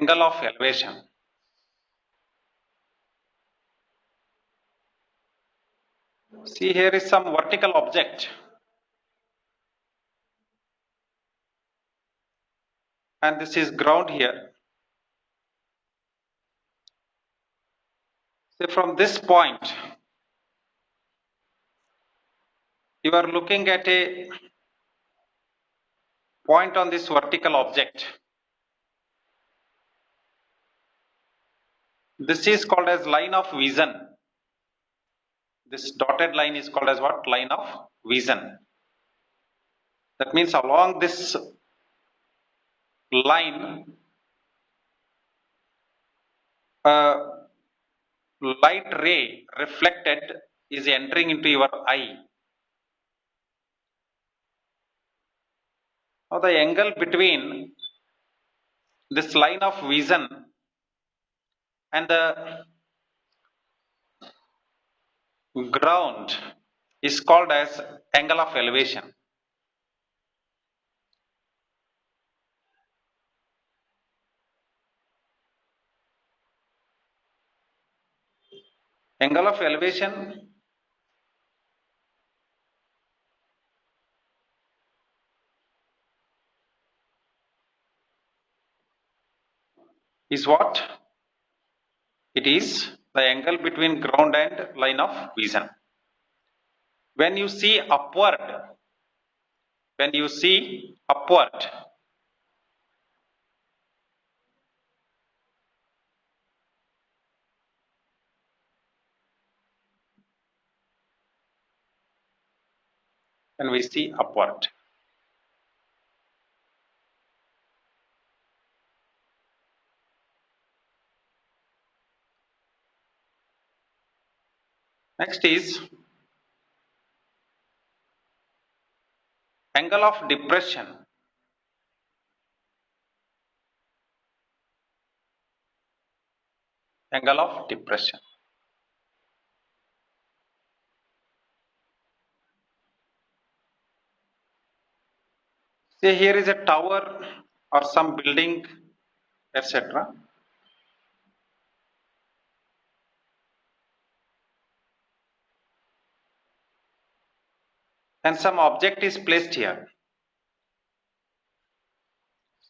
Angle of elevation. See, here is some vertical object and this is ground here. Say from this point you are looking at a point on this vertical object. This is called as line of vision. This dotted line is called as what? Line of vision. That means along this line light ray reflected is entering into your eye. Now the angle between this line of vision and the ground is called as angle of elevation. Angle of elevation is what? It is the angle between ground and line of vision. When you see upward, when you see upward, when we see upward, next is angle of depression. Angle of depression. Say here is a tower or some building, etc. And some object is placed here.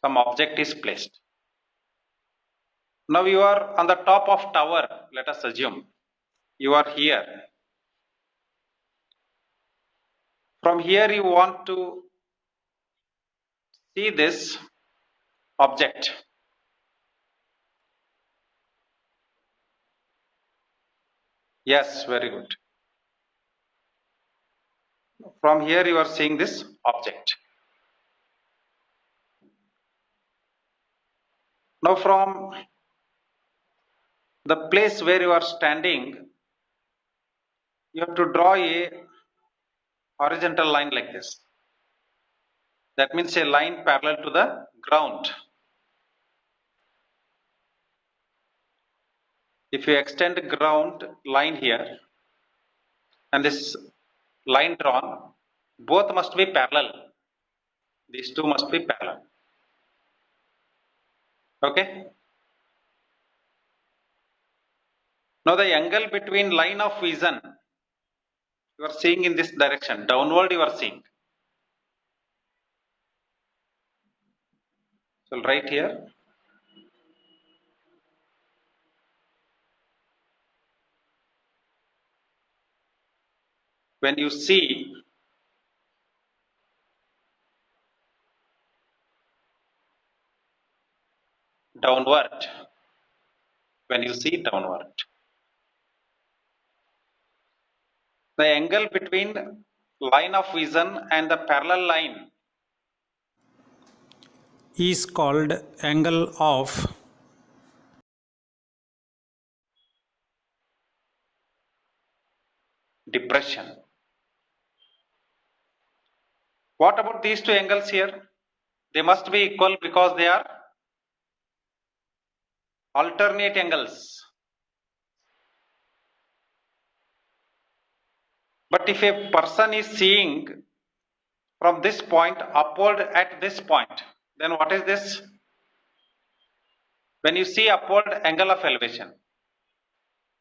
Some object is placed. Now you are on the top of tower, let us assume. You are here. From here you want to see this object. Yes, very good. From here you are seeing this object. Now from the place where you are standing, you have to draw a horizontal line like this. That means a line parallel to the ground. If you extend the ground line here and this line drawn, both must be parallel. These two must be parallel. Okay. Now the angle between line of vision, you are seeing in this direction, downward you are seeing. So right here. When you see downward, when you see downward, the angle between line of vision and the parallel line is called angle of depression. What about these two angles here? They must be equal because they are alternate angles. But if a person is seeing from this point upward at this point, then what is this? When you see upward, angle of elevation.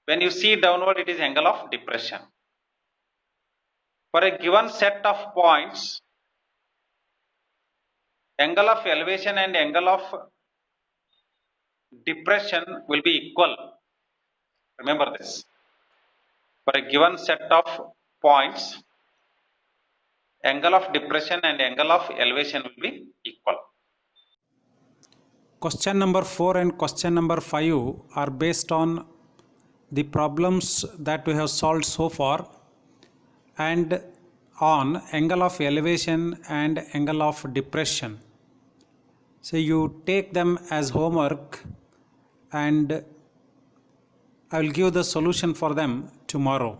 When you see downward, it is angle of depression. For a given set of points, angle of elevation and angle of depression will be equal. Remember this. For a given set of points, angle of depression and angle of elevation will be equal. Question number 4 and question number 5 are based on the problems that we have solved so far and on angle of elevation and angle of depression. So you take them as homework and I will give the solution for them tomorrow.